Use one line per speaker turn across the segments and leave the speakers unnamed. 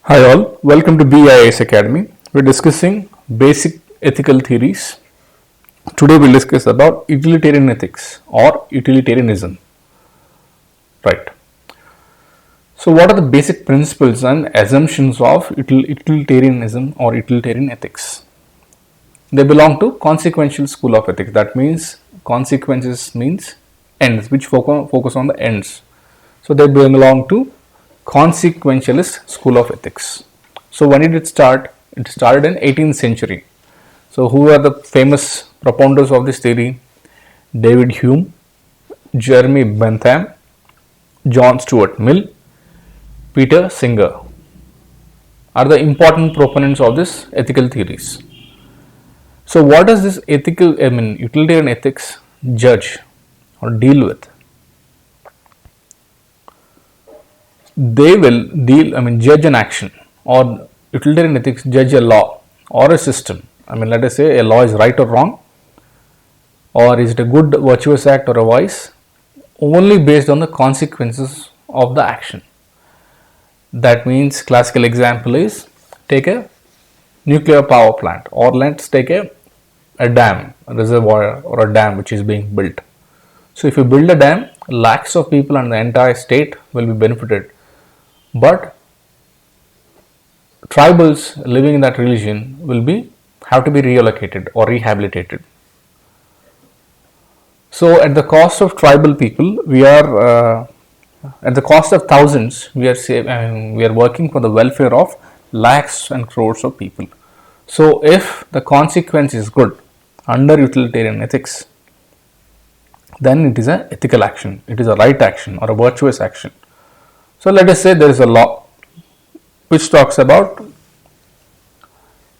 Hi all, welcome to beiasacademy. We're discussing basic ethical theories. Today we'll discuss about utilitarian ethics or utilitarianism. Right. So what are the basic principles and assumptions of utilitarianism or utilitarian ethics? They belong to consequential school of ethics. That means consequences means ends, which focus on the ends. So they belong to consequentialist school of ethics. So when did it start? It started in 18th century. So who are the famous propounders of this theory? David Hume, Jeremy Bentham, John Stuart Mill, Peter Singer are the important proponents of this ethical theories. So what does this utilitarian ethics judge or deal with? They will judge an action, or utilitarian ethics judge a law or a system. Let us say a law is right or wrong, or is it a good virtuous act or a vice, only based on the consequences of the action. That means classical example is take a nuclear power plant, or let's take a dam, a reservoir or a dam which is being built. So if you build a dam, lakhs of people and the entire state will be benefited. But tribals living in that region will have to be reallocated or rehabilitated. So at the cost of tribal people, we are at the cost of thousands, we are working for the welfare of lakhs and crores of people. So if the consequence is good under utilitarian ethics, then it is an ethical action, it is a right action or a virtuous action. So let us say there is a law which talks about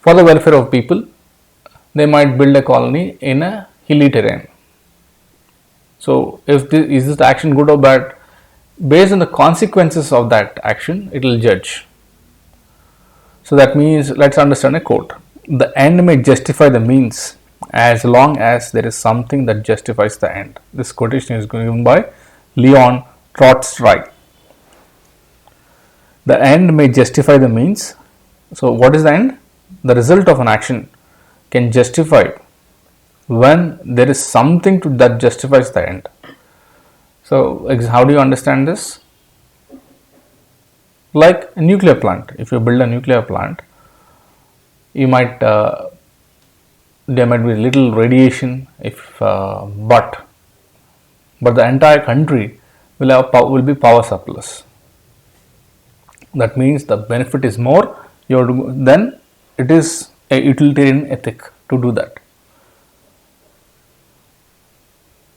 for the welfare of people, they might build a colony in a hilly terrain. So is this action good or bad? Based on the consequences of that action, it will judge. So that means, let's understand a quote. The end may justify the means as long as there is something that justifies the end. This quotation is given by Leon Trotsky. The end may justify the means. So what is the end? The result of an action can justify when there is something that justifies the end. So how do you understand this? Like a nuclear plant. If you build a nuclear plant, you might there might be little radiation, but the entire country will be power surplus. That means the benefit is more, then it is a utilitarian ethic to do that.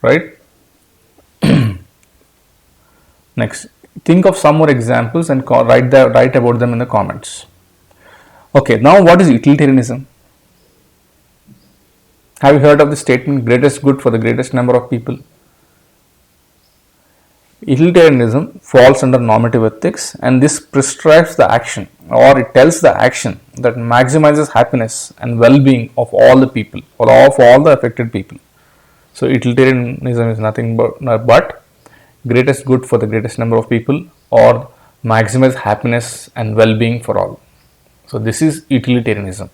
Right? Next, think of some more examples and write about them in the comments. Okay, now what is utilitarianism? Have you heard of the statement, greatest good for the greatest number of people? Utilitarianism falls under normative ethics, and this prescribes the action, or it tells the action that maximizes happiness and well-being of all the people, or of all the affected people. So utilitarianism is nothing but greatest good for the greatest number of people, or maximize happiness and well-being for all. So this is utilitarianism.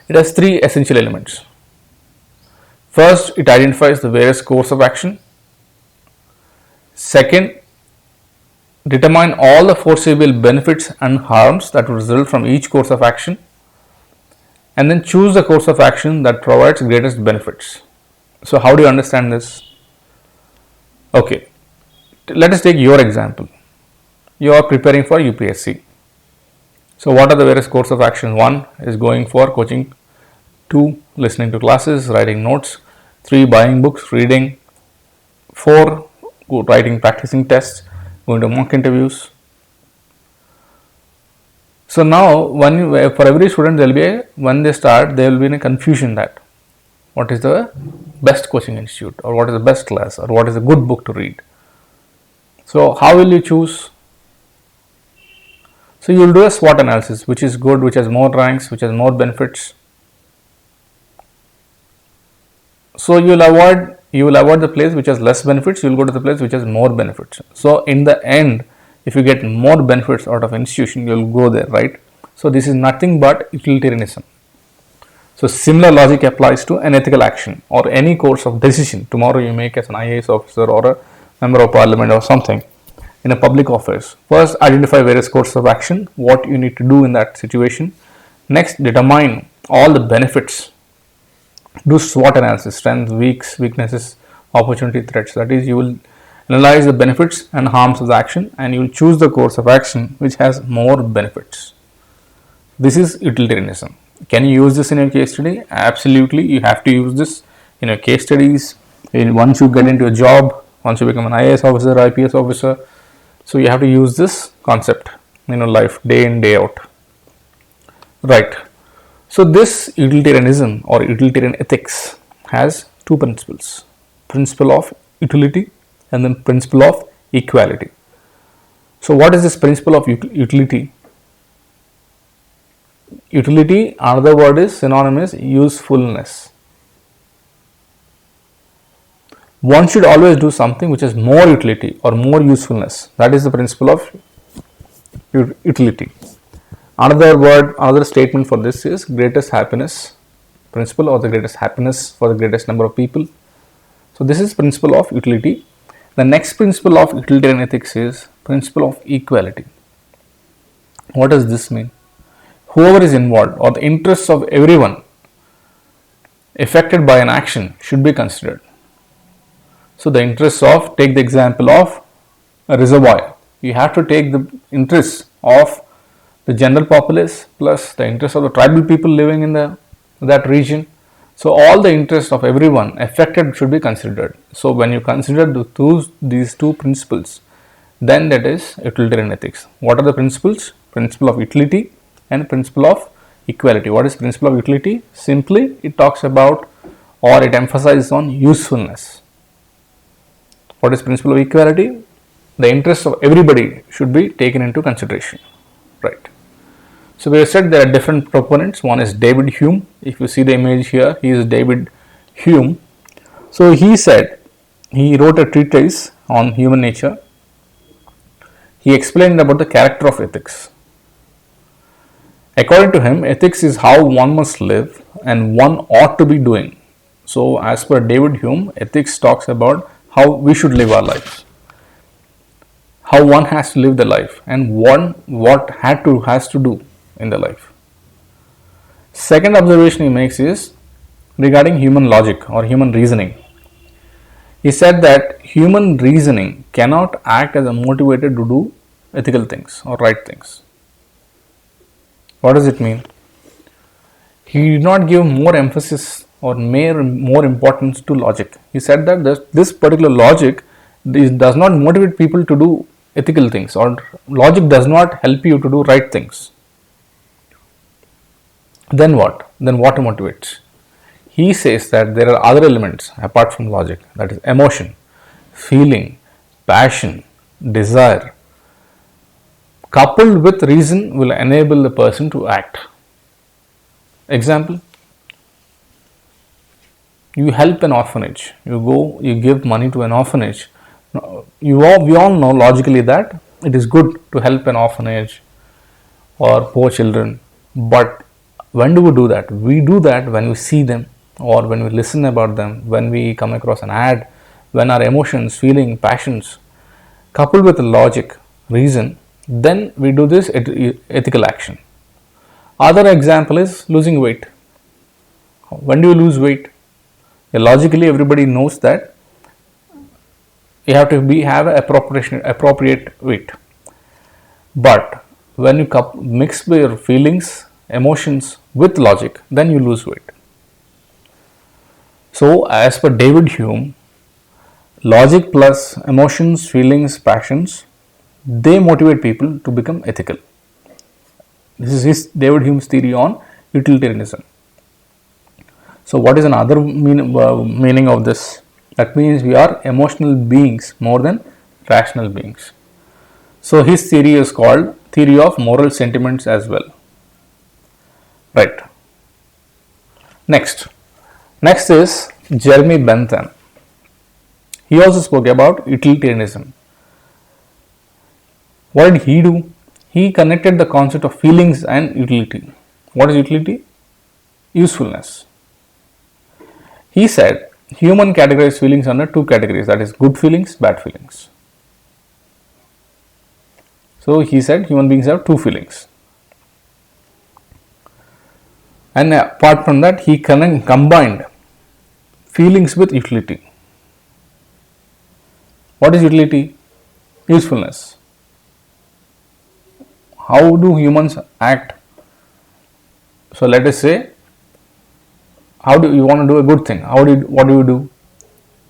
It has three essential elements. First, it identifies the various courses of action. Second, determine all the foreseeable benefits and harms that will result from each course of action, and then choose the course of action that provides greatest benefits. So how do you understand this? Okay, let us take your example. You are preparing for UPSC. So what are the various course of action? 1 is going for coaching, 2 listening to classes, writing notes, 3 buying books, reading, 4 writing practicing tests, going to mock interviews. So now for every student when they start, there will be a confusion that what is the best coaching institute, or what is the best class, or what is a good book to read. So how will you choose? So you will do a SWOT analysis, which is good, which has more ranks, which has more benefits. So you will avoid the place which has less benefits, you will go to the place which has more benefits. So in the end, if you get more benefits out of institution, you'll go there, right? So this is nothing but utilitarianism. So similar logic applies to an ethical action or any course of decision tomorrow you make as an IAS officer or a member of parliament or something in a public office. First, identify various courses of action, what you need to do in that situation. Next, determine all the benefits. Do SWOT analysis, strengths, weaknesses, opportunity, threats. That is, you will analyze the benefits and harms of the action and you will choose the course of action which has more benefits. This is utilitarianism. Can you use this in your case study? Absolutely, you have to use this in your case studies. Once you get into a job, once you become an IAS officer, IPS officer, so you have to use this concept in your life, day in, day out. Right. So this utilitarianism or utilitarian ethics has two principles. Principle of utility and then principle of equality. So what is this principle of utility? Utility, another word is synonymous usefulness. One should always do something which has more utility or more usefulness. That is the principle of utility. Another word, another statement for this is greatest happiness principle or the greatest happiness for the greatest number of people. So this is principle of utility. The next principle of utilitarian ethics is principle of equality. What does this mean? Whoever is involved or the interests of everyone affected by an action should be considered. So the interests of, take the example of a reservoir. You have to take the interests of the general populace plus the interests of the tribal people living in that region. So all the interests of everyone affected should be considered. So when you consider these two principles, then that is utilitarian ethics. What are the principles? Principle of utility and principle of equality. What is principle of utility? Simply it talks about or it emphasizes on usefulness. What is principle of equality? The interests of everybody should be taken into consideration. Right. So we have said there are different proponents. One is David Hume. If you see the image here, he is David Hume. So he said, he wrote a treatise on human nature. He explained about the character of ethics. According to him, ethics is how one must live and one ought to be doing. So as per David Hume, ethics talks about how we should live our lives, how one has to live the life and what has to do in the life. Second observation he makes is regarding human logic or human reasoning. He said that human reasoning cannot act as a motivator to do ethical things or right things. What does it mean? He did not give more emphasis or more importance to logic. He said that this particular logic does not motivate people to do ethical things, or logic does not help you to do right things. Then what? Then what motivates? He says that there are other elements apart from logic, that is emotion, feeling, passion, desire, coupled with reason will enable the person to act. Example, you help an orphanage, you give money to an orphanage. We all know logically that it is good to help an orphanage or poor children, but when do we do that? We do that when we see them or when we listen about them, when we come across an ad, when our emotions, feeling, passions coupled with logic, reason, then we do this ethical action. Other example is losing weight. When do you lose weight? Logically everybody knows that you have to have an appropriate weight. But when you mix your feelings, emotions with logic, then you lose weight. So as per David Hume, logic plus emotions, feelings, passions, they motivate people to become ethical. This is David Hume's theory on utilitarianism. So what is another meaning of this? That means we are emotional beings more than rational beings. So his theory is called theory of moral sentiments as well. Right. Next is Jeremy Bentham. He also spoke about utilitarianism. What did he do? He connected the concept of feelings and utility. What is utility? Usefulness. He said human categorize feelings under two categories, that is good feelings, bad feelings. So he said human beings have two feelings. And apart from that, he combined feelings with utility. What is utility? Usefulness. How do humans act? So let us say, how do you want to do a good thing? What do?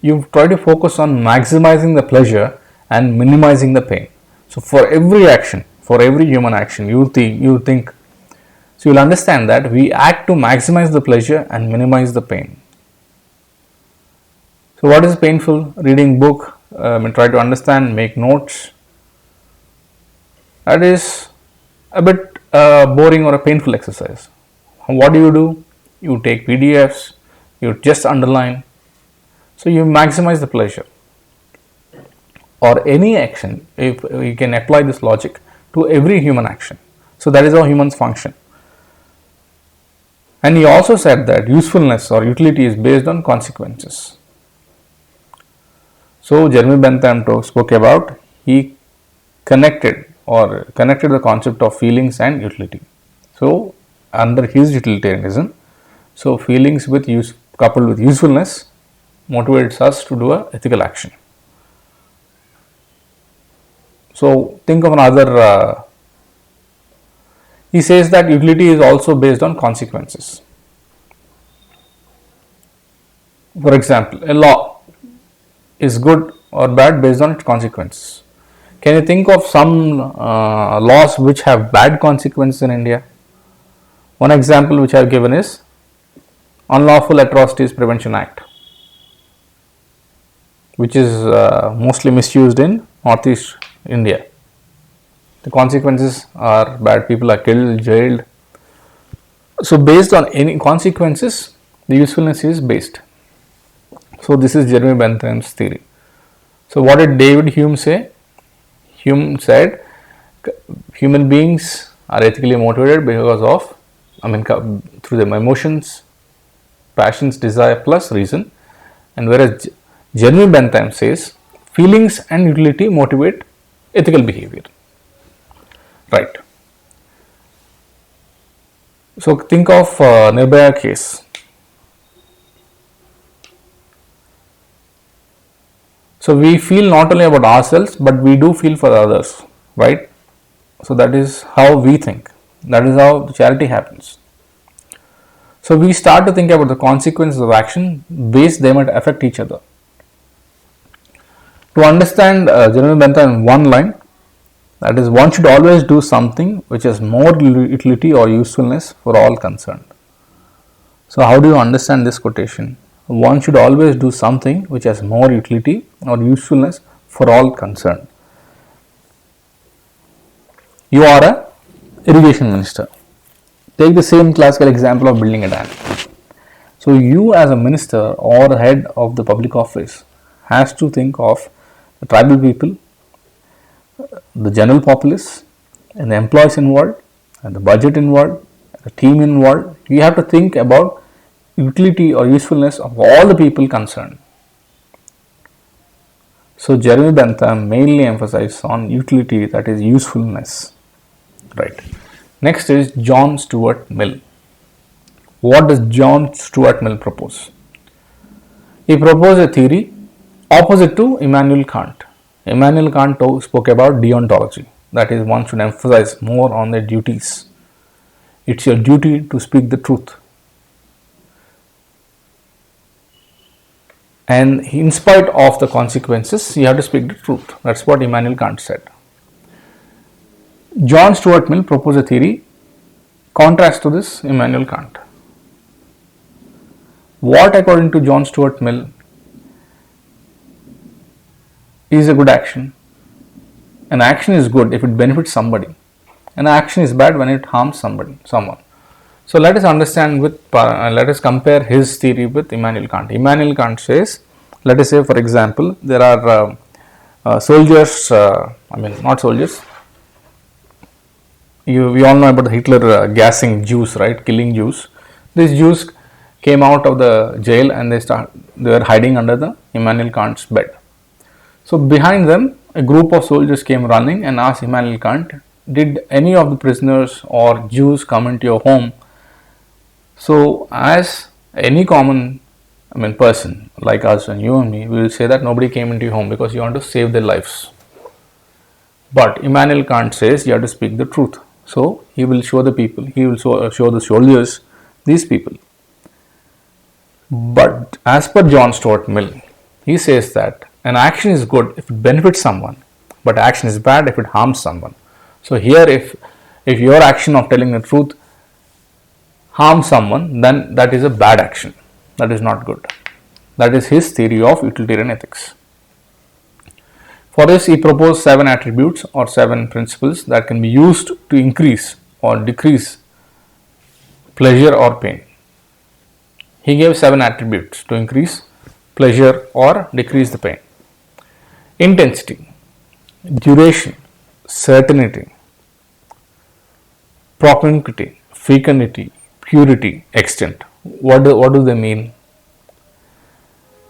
You try to focus on maximizing the pleasure and minimizing the pain. So for every action, for every human action, you think. So you'll understand that we act to maximize the pleasure and minimize the pain. So what is painful? Reading book, try to understand, make notes. That is a bit boring or a painful exercise. What do? You take PDFs, you just underline. So you maximize the pleasure. Or any action, if you can apply this logic to every human action. So that is how humans function. And he also said that usefulness or utility is based on consequences. So Jeremy Bentham spoke about, he connected the concept of feelings and utility. So under his utilitarianism, so feelings coupled with usefulness motivates us to do a ethical action. So think of another, he says that utility is also based on consequences. For example, a law is good or bad based on its consequences. Can you think of some laws which have bad consequences in India? One example which I have given is Unlawful Atrocities Prevention Act, which is mostly misused in Northeast India. The consequences are bad, people are killed, jailed. So based on any consequences, the usefulness is based. So this is Jeremy Bentham's theory. So what did David Hume say? Hume said human beings are ethically motivated because of, through their emotions, passions, desire plus reason. And whereas Jeremy Bentham says feelings and utility motivate ethical behavior. Right. So think of Nirbhaya case. So we feel not only about ourselves, but we do feel for others, right? So that is how we think. That is how the charity happens. So we start to think about the consequences of action based they might affect each other. To understand Jeremy Bentham in one line, that is, one should always do something which has more utility or usefulness for all concerned. So how do you understand this quotation? One should always do something which has more utility or usefulness for all concerned. You are a irrigation minister. Take the same classical example of building a dam. So you as a minister or head of the public office has to think of the tribal people, the general populace, and the employees involved, and the budget involved, the team involved. You have to think about utility or usefulness of all the people concerned. So Jeremy Bentham mainly emphasizes on utility, that is usefulness. Right. Next is John Stuart Mill. What does John Stuart Mill propose? He proposed a theory opposite to Immanuel Kant. Immanuel Kant spoke about deontology, that is, one should emphasize more on their duties. It's your duty to speak the truth. And in spite of the consequences, you have to speak the truth. That's what Immanuel Kant said. John Stuart Mill proposed a theory contrast to this Immanuel Kant. What, according to John Stuart Mill, is a good action? An action is good if it benefits somebody. An action is bad when it harms someone. So let us understand let us compare his theory with Immanuel Kant. Immanuel Kant says, let us say for example, there are soldiers, not soldiers, we all know about the Hitler gassing Jews, right? Killing Jews. These Jews came out of the jail and they were hiding under the Immanuel Kant's bed. So behind them, a group of soldiers came running and asked Immanuel Kant, did any of the prisoners or Jews come into your home? So as any common person like us and you and me, we will say that nobody came into your home because you want to save their lives. But Immanuel Kant says you have to speak the truth. So he will show the people, he will show the soldiers, these people. But as per John Stuart Mill, he says that an action is good if it benefits someone, but action is bad if it harms someone. So here if your action of telling the truth harms someone, then that is a bad action. That is not good. That is his theory of utilitarian ethics. For this, he proposed 7 attributes or 7 principles that can be used to increase or decrease pleasure or pain. He gave 7 attributes to increase pleasure or decrease the pain. Intensity, duration, certainty, propinquity, fecundity, purity, extent. What do they mean?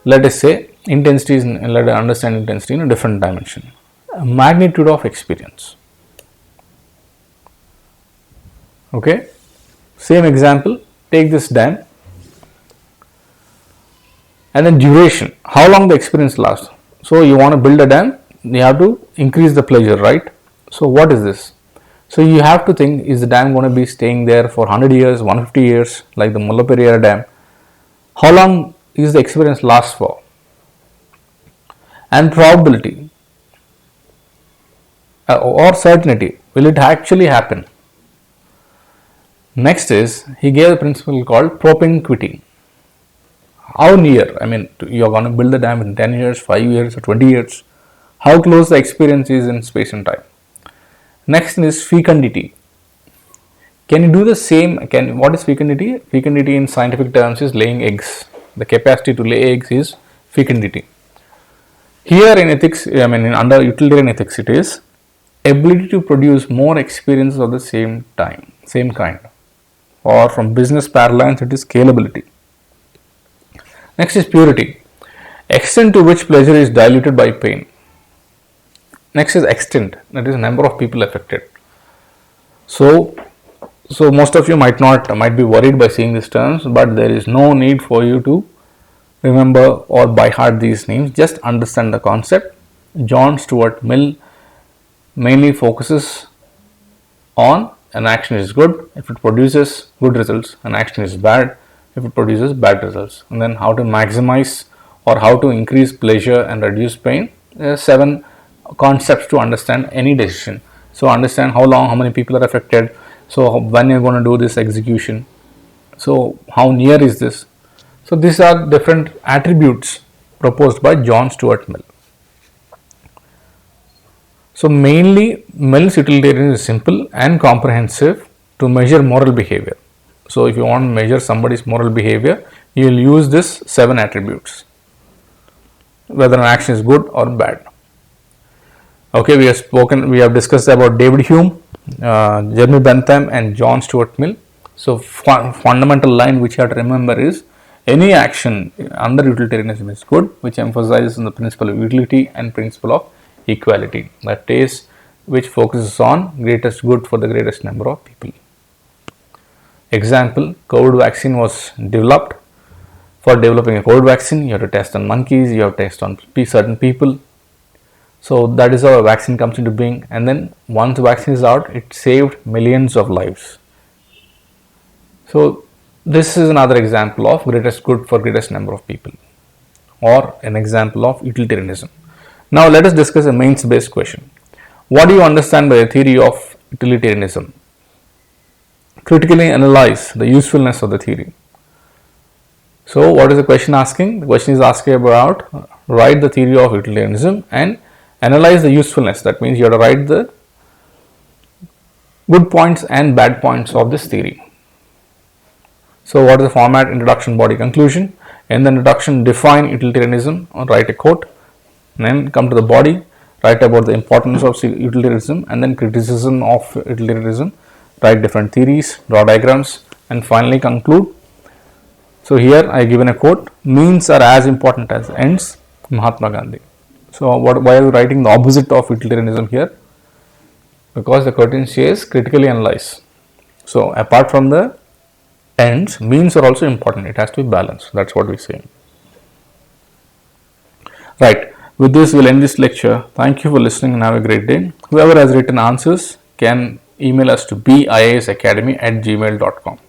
Let us say intensity is, let us understand intensity in a different dimension. A magnitude of experience. Okay, same example, take this dam, and then duration, how long the experience lasts. So you want to build a dam, you have to increase the pleasure, right? So what is this? So you have to think, is the dam going to be staying there for 100 years, 150 years, like the Mullaperiyar dam? How long is the experience last for? And probability or certainty, will it actually happen? Next is, he gave a principle called propinquity. How near, you are going to build the dam in 10 years, 5 years or 20 years. How close the experience is in space and time. Next is fecundity. Can you do the same? What is fecundity? Fecundity in scientific terms is laying eggs. The capacity to lay eggs is fecundity. Here in ethics, under utilitarian ethics, it is ability to produce more experiences of the same kind. Or from business parlance, it is scalability. Next is purity. Extent to which pleasure is diluted by pain. Next is extent, that is number of people affected. So most of you might be worried by seeing these terms, but there is no need for you to remember or by heart these names. Just understand the concept. John Stuart Mill mainly focuses on an action is good if it produces good results, an action is bad if it produces bad results, and then how to maximize or how to increase pleasure and reduce pain. There are 7 concepts to understand any decision. So understand how long, how many people are affected, so when you're going to do this execution, so how near is this. So these are different attributes proposed by John Stuart Mill. So mainly Mill's utilitarianism is simple and comprehensive to measure moral behavior. So if you want to measure somebody's moral behavior, you will use this 7 attributes, whether an action is good or bad. Okay, we have discussed about David Hume, Jeremy Bentham and John Stuart Mill. So fundamental line which you have to remember is any action under utilitarianism is good, which emphasizes on the principle of utility and principle of equality, that is, which focuses on greatest good for the greatest number of people. Example, COVID vaccine was developed. For developing a COVID vaccine, you have to test on monkeys, you have to test on certain people. So that is how a vaccine comes into being, and then once the vaccine is out, it saved millions of lives. So this is another example of greatest good for greatest number of people, or an example of utilitarianism. Now let us discuss a mains based question. What do you understand by the theory of utilitarianism? Critically analyze the usefulness of the theory. So what is the question asking? The question is asking about write the theory of utilitarianism and analyze the usefulness. That means you have to write the good points and bad points of this theory. So what is the format? Introduction, body, conclusion. In the introduction, define utilitarianism or write a quote. And then come to the body, write about the importance of utilitarianism and then criticism of utilitarianism. write different theories, draw diagrams, and finally conclude. So here I given a quote, means are as important as ends, Mahatma Gandhi. So why are you writing the opposite of utilitarianism here? Because the curtain says critically analyze. So apart from the ends, means are also important. It has to be balanced. That's what we say. Right. With this, we'll end this lecture. Thank you for listening and have a great day. Whoever has written answers can email us to beiasacademy@gmail.com.